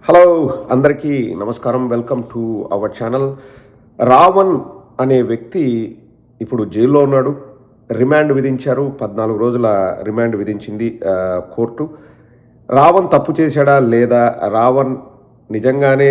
Hello అందరికీ నమస్కారం. Welcome to our channel. Ravan అనే వ్యక్తి ఇప్పుడు జైల్లో ఉన్నాడు. రిమాండ్ విధించారు. 14 రోజుల రిమాండ్ విధించింది కోర్టు. రావణ్ తప్పు చేశాడా లేదా, రావణ్ నిజంగానే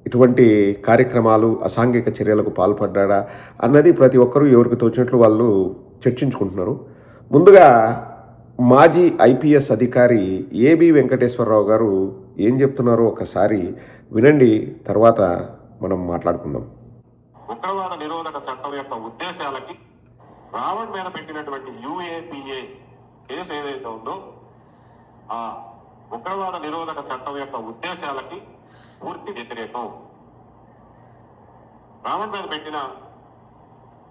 ఇటువంటి కార్యక్రమాలు అసాంఘిక చర్యలకు పాల్పడ్డా అన్నది ప్రతి ఒక్కరూ ఎవరికి తోచినట్లు వాళ్ళు చర్చించుకుంటున్నారు. ముందుగా మాజీ ఐపీఎస్ అధికారి ఏబి వెంకటేశ్వరరావు గారు ఏం చెప్తున్నారో ఒకసారి వినండి, తర్వాత మనం మాట్లాడుకుందాం. ఉగ్రవాద నిరోధక చట్టం యొక్క ఉద్దేశాలకి రావణ్ మీద పెట్టినటువంటి యుఏపిఏ కేసు ఏదైతే ఉందో ఆ ఉగ్రవాద నిరోధక చట్టం యొక్క ఉద్దేశాలకి పూర్తి వ్యతిరేకం. రావణ్ మీద పెట్టిన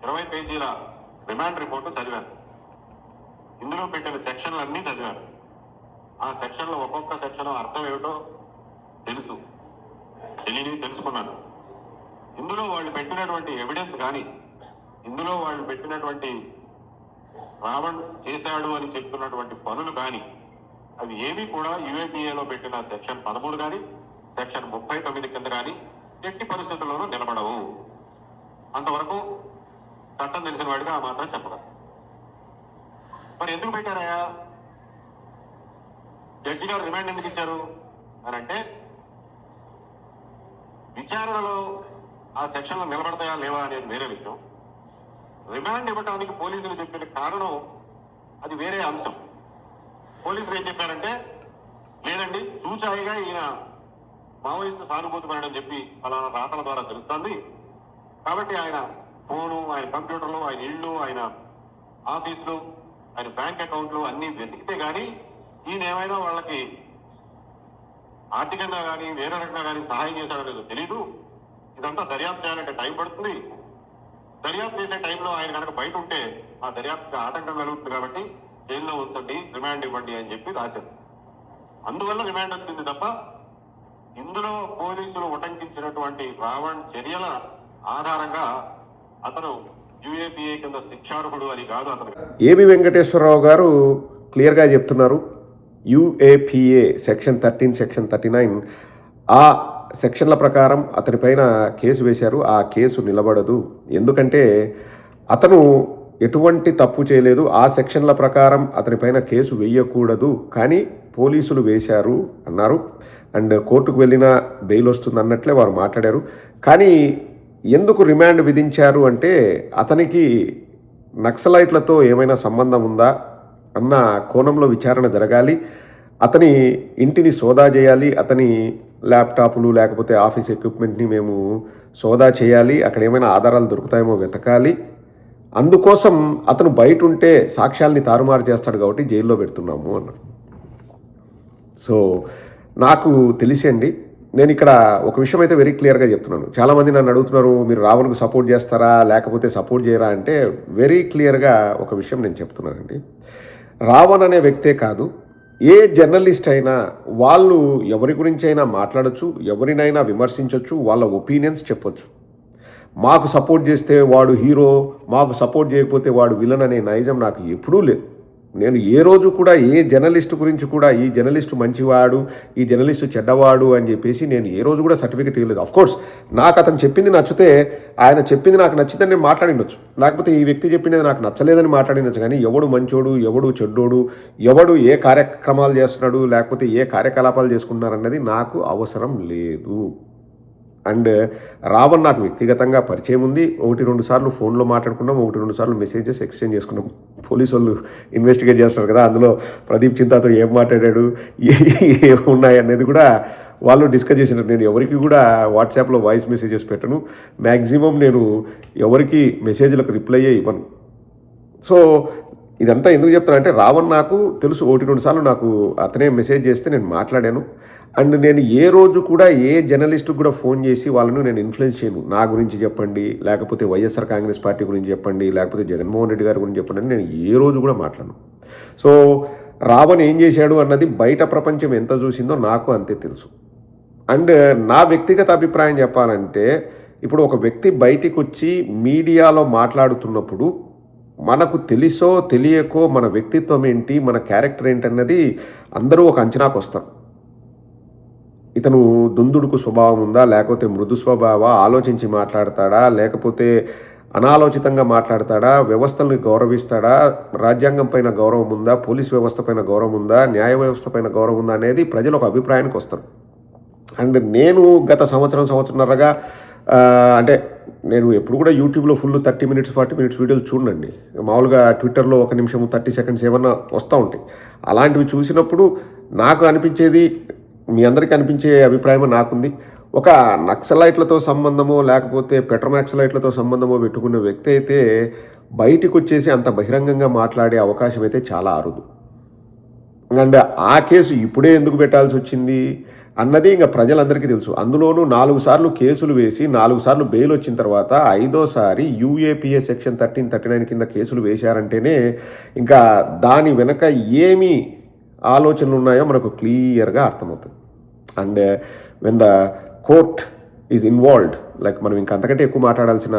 20 పేజీల రిమాండ్ రిపోర్టు చదివాను. ఇందులో పెట్టిన సెక్షన్లన్నీ చదివాను. ఆ సెక్షన్లో ఒక్కొక్క సెక్షన్ అర్థం ఏమిటో తెలుసుకున్నాను. ఇందులో వాళ్ళు పెట్టినటువంటి ఎవిడెన్స్ కానీ, ఇందులో వాళ్ళు పెట్టినటువంటి రావణ్ చేశాడు అని చెప్తున్నటువంటి పనులు కానీ అవి ఏమీ కూడా యుఏపిఏలో పెట్టిన సెక్షన్ 13 కానీ సెక్షన్ 39 కింద కానీ ఎట్టి పరిస్థితుల్లోనూ నిలబడవు. అంతవరకు చట్టం తెలిసిన వాడిగా ఆ మాత్రం చెప్పగలరు. మరి ఎందుకు పెట్టారయ్యా? జడ్జి గారు రిమాండ్ ఎందుకు ఇచ్చారు అని అంటే, విచారణలో ఆ సెక్షన్లు నిలబడతాయా లేవా అనేది వేరే విషయం. రిమాండ్ ఇవ్వడానికి పోలీసులు చెప్పిన కారణం అది వేరే అంశం. పోలీసులు ఏం చెప్పారంటే, లేదండి చూచాయిగా ఈయన మావోయిస్టు సానుభూతి పడడం చెప్పి అలానా రాతల ద్వారా తెలుస్తుంది, కాబట్టి ఆయన ఫోను, ఆయన కంప్యూటర్లు, ఆయన ఇళ్ళు, ఆయన ఆఫీసులు, ఆయన బ్యాంక్ అకౌంట్లు అన్నీ వెతికితే కానీ ఈయన ఏమైనా వాళ్ళకి ఆర్థికంగా కానీ వేరే రకంగా కానీ సహాయం చేశాడో లేదో తెలీదు. ఇదంతా దర్యాప్తు చేయాలంటే టైం పడుతుంది. దర్యాప్తు చేసే టైంలో ఆయన కనుక బయట ఉంటే ఆ దర్యాప్తుకి ఆటంకం కలుగుతుంది, కాబట్టి జైల్లో ఉంచండి, రిమాండ్ ఇవ్వండి అని చెప్పి రాశారు. అందువల్ల రిమాండ్ వచ్చింది తప్ప ఇందులో పోలీసులు ఉటంకించినటువంటి రావణ్ చర్యల ఆధారంగా అతను యుఏపిఏ కింద శిక్షార్హుడు అని కాదు. అతను ఏబి వెంకటేశ్వరరావు గారు క్లియర్గా చెప్తున్నారు. యుఏపిఏ సెక్షన్ 13, సెక్షన్ 39 ఆ సెక్షన్ల ప్రకారం అతనిపైన కేసు వేశారు. ఆ కేసు నిలబడదు. ఎందుకంటే అతను ఎటువంటి తప్పు చేయలేదు. ఆ సెక్షన్ల ప్రకారం అతనిపైన కేసు వేయకూడదు, కానీ పోలీసులు వేశారు అన్నారు. అండ్ కోర్టుకు వెళ్ళినా బెయిల్ వస్తుంది అన్నట్లే వారు మాట్లాడారు. కానీ ఎందుకు రిమాండ్ విధించారు అంటే, అతనికి నక్సలైట్లతో ఏమైనా సంబంధం ఉందా అన్న కోణంలో విచారణ జరగాలి. అతని ఇంటిని సోదా చేయాలి. అతని ల్యాప్టాప్లు లేకపోతే ఆఫీస్ ఎక్విప్మెంట్ని మేము సోదా చేయాలి. అక్కడ ఏమైనా ఆధారాలు దొరుకుతాయేమో వెతకాలి. అందుకోసం అతను బయట ఉంటే సాక్ష్యాల్ని తారుమారు చేస్తాడు కాబట్టి జైల్లో పెడుతున్నాము అన్నారు. సో నాకు తెలిసండి, నేను ఇక్కడ ఒక విషయం అయితే వెరీ క్లియర్గా చెప్తున్నాను. చాలామంది నన్ను అడుగుతున్నారు, మీరు రావణ్కు సపోర్ట్ చేస్తారా లేకపోతే సపోర్ట్ చేయరా అంటే, వెరీ క్లియర్గా ఒక విషయం నేను చెప్తున్నానండి. రావణ్ అనే వ్యక్తే కాదు, ఏ జర్నలిస్ట్ అయినా వాళ్ళు ఎవరి గురించి అయినా మాట్లాడచ్చు, ఎవరినైనా విమర్శించవచ్చు, వాళ్ళ ఒపీనియన్స్ చెప్పొచ్చు. మాకు సపోర్ట్ చేస్తే వాడు హీరో, మాకు సపోర్ట్ చేయకపోతే వాడు విలన్ అనే నైజం నాకు ఎప్పుడూ లేదు. నేను ఏ రోజు కూడా ఏ జర్నలిస్టు గురించి కూడా ఈ జర్నలిస్టు మంచివాడు, ఈ జర్నలిస్టు చెడ్డవాడు అని చెప్పేసి నేను ఏ రోజు కూడా సర్టిఫికేట్ ఇవ్వలేదు. అఫ్కోర్స్ నాకు అతను చెప్పింది నచ్చితే, ఆయన చెప్పింది నాకు నచ్చితే నేను మాట్లాడిండొచ్చు, లేకపోతే ఈ వ్యక్తి చెప్పింది నాకు నచ్చలేదని మాట్లాడిండొచ్చు. కానీ ఎవడు మంచోడు, ఎవడు చెడ్డోడు, ఎవడు ఏ కార్యక్రమాలు చేస్తున్నాడు లేకపోతే ఏ కార్యకలాపాలు చేసుకుంటున్నారన్నది నాకు అవసరం లేదు. అండ్ రావణ్ నాకు వ్యక్తిగతంగా పరిచయం ఉంది. 1-2 సార్లు ఫోన్లో మాట్లాడుకున్నాం, 1-2 సార్లు మెసేజెస్ ఎక్స్చేంజ్ చేసుకున్నాం. పోలీసు వాళ్ళు ఇన్వెస్టిగేట్ చేస్తున్నారు కదా, అందులో ప్రదీప్ చింతాతో ఏం మాట్లాడాడు, ఏమున్నాయి అనేది కూడా వాళ్ళు డిస్కస్ చేసినారు. నేను ఎవరికి కూడా వాట్సాప్లో వాయిస్ మెసేజెస్ పెట్టను. మ్యాక్సిమం నేను ఎవరికి మెసేజ్లకు రిప్లైయే ఇవ్వను. సో ఇదంతా ఎందుకు చెప్తానంటే, రావణ్ నాకు తెలుసు. 1-2 సార్లు నాకు అతనే మెసేజ్ చేస్తే నేను మాట్లాడాను. అండ్ నేను ఏ రోజు కూడా ఏ జర్నలిస్ట్కి కూడా ఫోన్ చేసి వాళ్ళను నేను ఇన్ఫ్లుయెన్స్ చేయను. నా గురించి చెప్పండి, లేకపోతే వైఎస్ఆర్ కాంగ్రెస్ పార్టీ గురించి చెప్పండి, లేకపోతే జగన్మోహన్ రెడ్డి గారి గురించి చెప్పండి అని నేను ఏ రోజు కూడా మాట్లాడను. సో రావణ్ ఏం చేశాడు అన్నది బయట ప్రపంచం ఎంత చూసిందో నాకు అంతే తెలుసు. అండ్ నా వ్యక్తిగత అభిప్రాయం చెప్పాలంటే, ఇప్పుడు ఒక వ్యక్తి బయటికి వచ్చి మీడియాలో మాట్లాడుతున్నప్పుడు మనకు తెలుసో తెలియకో మన వ్యక్తిత్వం ఏంటి, మన క్యారెక్టర్ ఏంటన్నది అందరూ ఒక అంచనాకు వస్తారు. ఇతను దుందుడుకు స్వభావం ఉందా, లేకపోతే మృదు స్వభావ, ఆలోచించి మాట్లాడతాడా, లేకపోతే అనాలోచితంగా మాట్లాడతాడా, వ్యవస్థల్ని గౌరవిస్తాడా, రాజ్యాంగం పైన గౌరవం ఉందా, పోలీస్ వ్యవస్థ పైన గౌరవం ఉందా, న్యాయ వ్యవస్థ పైన గౌరవం ఉందా అనేది ప్రజలు ఒక అభిప్రాయానికి వస్తారు. అండ్ నేను గత సంవత్సరంన్నరగా అంటే నేను ఎప్పుడు కూడా యూట్యూబ్లో ఫుల్ 30 minutes 40 minutes వీడియోలు చూడండి. మామూలుగా ట్విట్టర్లో 1 నిమిషం 30 seconds ఏమన్నా వస్తూ ఉంటాయి. అలాంటివి చూసినప్పుడు నాకు అనిపించేది, మీ అందరికీ అనిపించే అభిప్రాయం నాకుంది. ఒక నక్సలైట్లతో సంబంధమో లేకపోతే పెట్రోమాక్సలైట్లతో సంబంధమో పెట్టుకున్న వ్యక్తి అయితే బయటికి వచ్చేసి అంత బహిరంగంగా మాట్లాడే అవకాశం అయితే చాలా అరుదు. అండ్ ఆ కేసు ఇప్పుడే ఎందుకు పెట్టాల్సి వచ్చింది అన్నది ఇంకా ప్రజలందరికీ తెలుసు. అందులోనూ 4 సార్లు కేసులు వేసి 4 సార్లు బెయిల్ వచ్చిన తర్వాత 5వసారి యూఏపీఏ సెక్షన్ 1339 కింద కేసులు వేశారంటేనే ఇంకా దాని వెనక ఏమి ఆలోచనలు ఉన్నాయో మనకు క్లియర్గా అర్థమవుతుంది. And when the court is involved, like మనం ఇంకా అంతకంటే ఎక్కువ మాట్లాడాల్సిన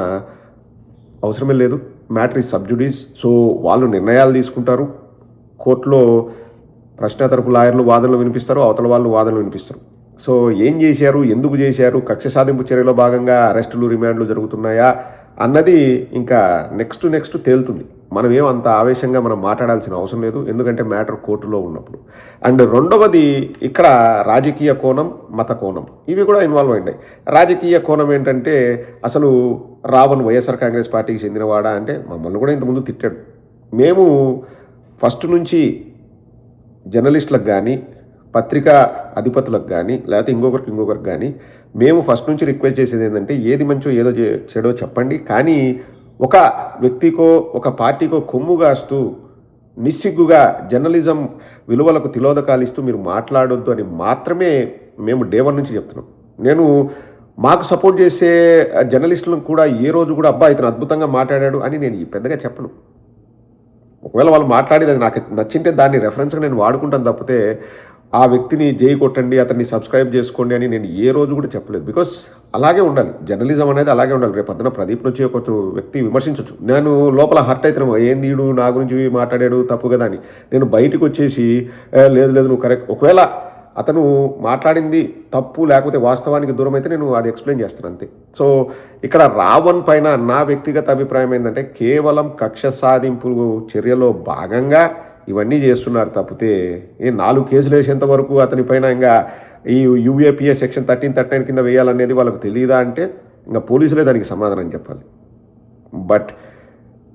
అవసరమే లేదు. Matter is sub judice. సో వాళ్ళు నిర్ణయాలు తీసుకుంటారు. కోర్టులో ప్రశ్న తరపు లాయర్లు వాదనలు వినిపిస్తారు, అవతల వాళ్ళు వాదనలు వినిపిస్తారు. సో ఏం చేశారు, ఎందుకు చేశారు, కక్ష సాధింపు చర్యలో భాగంగా అరెస్టులు రిమాండ్లు జరుగుతున్నాయా అన్నది ఇంకా నెక్స్ట్ తేలుతుంది. మనం అంత ఆవేశంగా మనం మాట్లాడాల్సిన అవసరం లేదు, ఎందుకంటే మ్యాటర్ కోర్టులో ఉన్నప్పుడు. అండ్ రెండవది ఇక్కడ రాజకీయ కోణం, మత కోణం ఇవి కూడా ఇన్వాల్వ్ అయ్యాయి. రాజకీయ కోణం ఏంటంటే అసలు రావణ్ వైఎస్ఆర్ కాంగ్రెస్ పార్టీకి చెందినవాడా అంటే మమ్మల్ని కూడా ఇంతకుముందు తిట్టాడు. మేము ఫస్ట్ నుంచి జర్నలిస్టులకు కానీ, పత్రికా అధిపతులకు కానీ, లేకపోతే ఇంకొకరికి కానీ మేము ఫస్ట్ నుంచి రిక్వెస్ట్ చేసేది ఏంటంటే ఏది మంచో ఏదో చెడో చెప్పండి, కానీ ఒక వ్యక్తికో ఒక పార్టీకో కొమ్ము కాస్తూ నిస్సిగ్గుగా జర్నలిజం విలువలకు తిలోదకాలు ఇస్తూ మీరు మాట్లాడొద్దు అని మాత్రమే మేము డే 1 నుంచి చెప్తున్నాం. నేను మాకు సపోర్ట్ చేసే జర్నలిస్టులను కూడా ఏ రోజు కూడా అబ్బా ఇతను అద్భుతంగా మాట్లాడాడు అని నేను పెద్దగా చెప్పను. ఒకవేళ వాళ్ళు మాట్లాడేది అది నాకు నచ్చింటే దాన్ని రెఫరెన్స్గా నేను వాడుకుంటాను తప్పితే ఆ వ్యక్తిని జై కొట్టండి, అతన్ని సబ్స్క్రైబ్ చేసుకోండి అని నేను ఏ రోజు కూడా చెప్పలేదు. బికాస్ అలాగే ఉండాలి, జర్నలిజం అనేది అలాగే ఉండాలి. రేపు పొద్దున ప్రదీప్ నుంచి ఒక వ్యక్తి విమర్శించవచ్చు, నేను లోపల హర్ట్ అవుతాను, ఏంది వీడు నా గురించి మాట్లాడాడు తప్పు కదా అని. నేను బయటకు వచ్చేసి లేదు నువ్వు కరెక్ట్, ఒకవేళ అతను మాట్లాడింది తప్పు లేకపోతే వాస్తవానికి దూరం అయితే నేను అది ఎక్స్ప్లెయిన్ చేస్తాను అంతే. సో ఇక్కడ రావణ్ పైన నా వ్యక్తిగత అభిప్రాయం ఏంటంటే కేవలం కక్ష సాధింపు చర్యలో భాగంగా ఇవన్నీ చేస్తున్నారు తప్పితే 4 కేసులు వేసేంత వరకు అతని పైన ఇంకా ఈ యూఏపీఏ సెక్షన్ 1339 కింద వేయాలనేది వాళ్ళకు తెలియదా అంటే ఇంకా పోలీసులే దానికి సమాధానం చెప్పాలి. బట్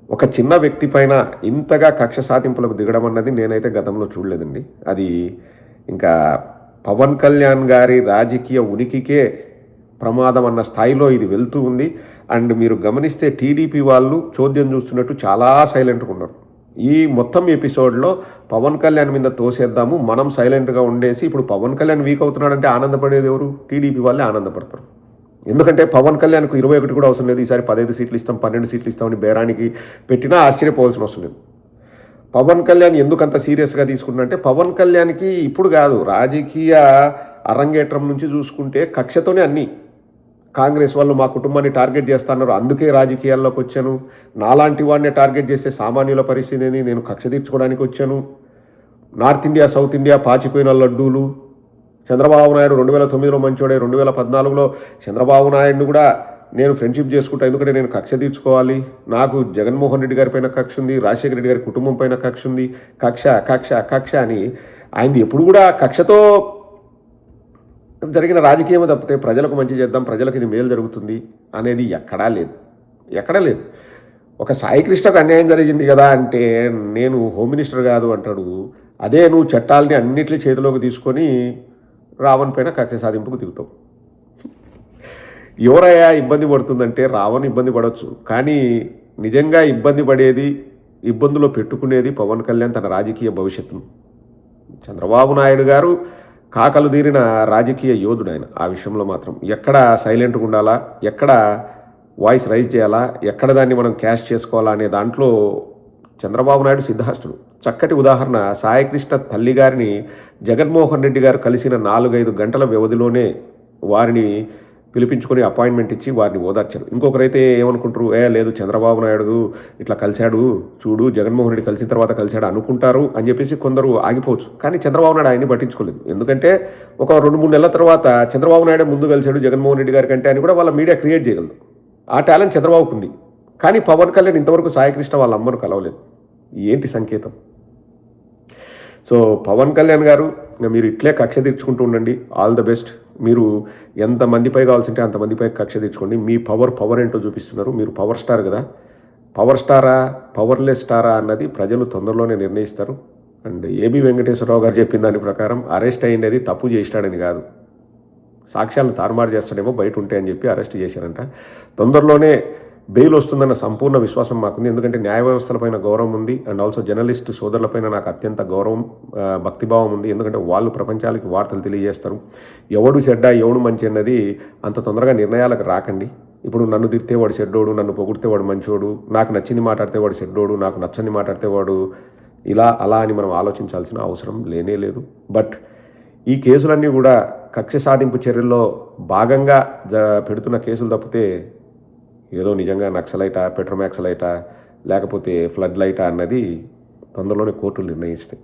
ఒక చిన్న వ్యక్తి పైన ఇంతగా కక్ష సాధింపులకు దిగడం అన్నది నేనైతే గతంలో చూడలేదండి. అది ఇంకా పవన్ కళ్యాణ్ గారి రాజకీయ ఉనికికే ప్రమాదం అన్న స్థాయిలో ఇది వెళ్తూ ఉంది. అండ్ మీరు గమనిస్తే టీడీపీ వాళ్ళు చోద్యం చూస్తున్నట్టు చాలా సైలెంట్గా ఉన్నారు. ఈ మొత్తం ఎపిసోడ్లో పవన్ కళ్యాణ్ మీద తోసేద్దాము, మనం సైలెంట్గా ఉండేసి ఇప్పుడు పవన్ కళ్యాణ్ వీక్ అవుతున్నాడంటే ఆనందపడేది ఎవరు? టీడీపీ వాళ్ళే ఆనందపడతారు. ఎందుకంటే పవన్ కళ్యాణ్కు 21 కూడా అవసరం లేదు, ఈసారి 15 సీట్లు ఇస్తాం 12 సీట్లు ఇస్తామని బేరానికి పెట్టినా ఆశ్చర్యపోవాల్సిన అవసరం లేదు. పవన్ కళ్యాణ్ ఎందుకంత సీరియస్గా తీసుకుంటున్నారంటే పవన్ కళ్యాణ్కి ఇప్పుడు కాదు, రాజకీయ అరంగేట్రం నుంచి చూసుకుంటే కక్షతోనే అన్నీ. కాంగ్రెస్ వాళ్ళు మా కుటుంబాన్ని టార్గెట్ చేస్తున్నారు, అందుకే రాజకీయాల్లోకి వచ్చాను, నాలాంటి వాడిని టార్గెట్ చేస్తే సామాన్యుల పరిస్థితిని నేను కక్ష తీర్చుకోవడానికి వచ్చాను, నార్త్ ఇండియా సౌత్ ఇండియా పాచిపోయిన లడ్డూలు, చంద్రబాబు నాయుడు 2009లో మంచోడే, 2014లో చంద్రబాబు నాయుడుని కూడా నేను ఫ్రెండ్షిప్ చేసుకుంటా, ఎందుకంటే నేను కక్ష తీర్చుకోవాలి, నాకు జగన్మోహన్ రెడ్డి గారి పైన కక్ష ఉంది, రాజశేఖర రెడ్డి గారి కుటుంబం పైన కక్ష ఉంది, కక్ష అని ఆయనది ఎప్పుడు కూడా కక్షతో జరిగిన రాజకీయమే తప్పితే ప్రజలకు మంచి చేద్దాం, ప్రజలకు ఇది మేలు జరుగుతుంది అనేది ఎక్కడా లేదు. ఒక సాయికృష్ణకు అన్యాయం జరిగింది కదా అంటే నేను హోమ్ మినిస్టర్ కాదు అంటాడు. అదే నువ్వు చట్టాలని అన్నిటినీ చేతిలోకి తీసుకొని రావణ్ పైన కక్ష సాధింపుకు దిగుతావు. ఎవరయ్యా ఇబ్బంది పడుతుందంటే రావణ్ ఇబ్బంది పడవచ్చు, కానీ నిజంగా ఇబ్బంది పడేది, ఇబ్బందులో పెట్టుకునేది పవన్ కళ్యాణ్ తన రాజకీయ భవిష్యత్తును. చంద్రబాబు నాయుడు గారు కాకలు తీరిన రాజకీయ యోధుడు ఆయన. ఆ విషయంలో మాత్రం ఎక్కడ సైలెంట్గా ఉండాలా, ఎక్కడ వాయిస్ రైజ్ చేయాలా, ఎక్కడ దాన్ని మనం క్యాష్ చేసుకోవాలా అనే దాంట్లో చంద్రబాబు నాయుడు సిద్ధాస్తుడు. చక్కటి ఉదాహరణ సాయికృష్ణ తల్లి గారిని జగన్మోహన్ రెడ్డి గారు కలిసిన 4-5 గంటల వ్యవధిలోనే వారిని పిలిపించుకొని అపాయింట్మెంట్ ఇచ్చి వారిని ఓదార్చారు. ఇంకొకరైతే ఏమనుకుంటారు, లేదు చంద్రబాబు నాయుడు ఇట్లా కలిశాడు చూడు, జగన్మోహన్ రెడ్డి కలిసిన తర్వాత కలిశాడు అనుకుంటారు అని చెప్పేసి కొందరు ఆగిపోవచ్చు. కానీ చంద్రబాబు నాయుడు ఆయన్ని పట్టించుకోలేదు. ఎందుకంటే ఒక 2-3 నెలల తర్వాత చంద్రబాబు నాయుడు ముందు కలిశాడు జగన్మోహన్ రెడ్డి గారి కంటే అని కూడా వాళ్ళ మీడియా క్రియేట్ చేయగలదు. ఆ టాలెంట్ చంద్రబాబుకు ఉంది. కానీ పవన్ కళ్యాణ్ ఇంతవరకు సాయికృష్ణ వాళ్ళ అమ్మను కలవలేదు. ఏంటి సంకేతం? సో పవన్ కళ్యాణ్ గారు, ఇంకా మీరు ఇట్లే కక్ష తీర్చుకుంటూ ఉండండి. All the best. మీరు ఎంతమందిపై కావాల్సింటే అంతమందిపై కక్ష తీర్చుకోండి. మీ పవర్ ఏంటో చూపిస్తున్నారు. మీరు పవర్ స్టార్ కదా, పవర్ స్టారా పవర్లెస్ స్టారా అన్నది ప్రజలు తొందరలోనే నిర్ణయిస్తారు. అండ్ ఏబి వెంకటేశ్వరరావు గారు చెప్పిన దాని ప్రకారం అరెస్ట్ అయ్యింది తప్పు చేసినాడని కాదు, సాక్ష్యాలు తారుమారు చేస్తాడేమో బయట ఉంటే అని చెప్పి అరెస్ట్ చేశారంట. తొందరలోనే బెయిల్ వస్తుందన్న సంపూర్ణ విశ్వాసం మాకుంది. ఎందుకంటే న్యాయ వ్యవస్థలపైన గౌరవం ఉంది. అండ్ ఆల్సో జర్నలిస్ట్ సోదరులపైన నాకు అత్యంత గౌరవం, భక్తిభావం ఉంది. ఎందుకంటే వాళ్ళు ప్రపంచానికి వార్తలు తెలియజేస్తారు. ఎవడు చెడ్డ ఎవడు మంచి అన్నది అంత తొందరగా నిర్ణయాలకు రాకండి. ఇప్పుడు నన్ను తిడితే వాడు చెడ్డోడు, నన్ను పొగిడితే వాడు మంచోడు, నాకు నచ్చింది మాట్లాడితే వాడు చెడ్డోడు, నాకు నచ్చని మాట్లాడితే వాడు ఇలా అలా అని మనం ఆలోచించాల్సిన అవసరం లేనే లేదు. బట్ ఈ కేసులన్నీ కూడా కక్ష సాధింపు చర్యల్లో భాగంగా పెడుతున్న కేసులు తప్పితే ఏదో నిజంగా నక్సలైటా, పెట్రోమాక్సలైటా, లేకపోతే ఫ్లడ్ లైటా అన్నది తొందరలోనే కోర్టులు నిర్ణయిస్తాయి.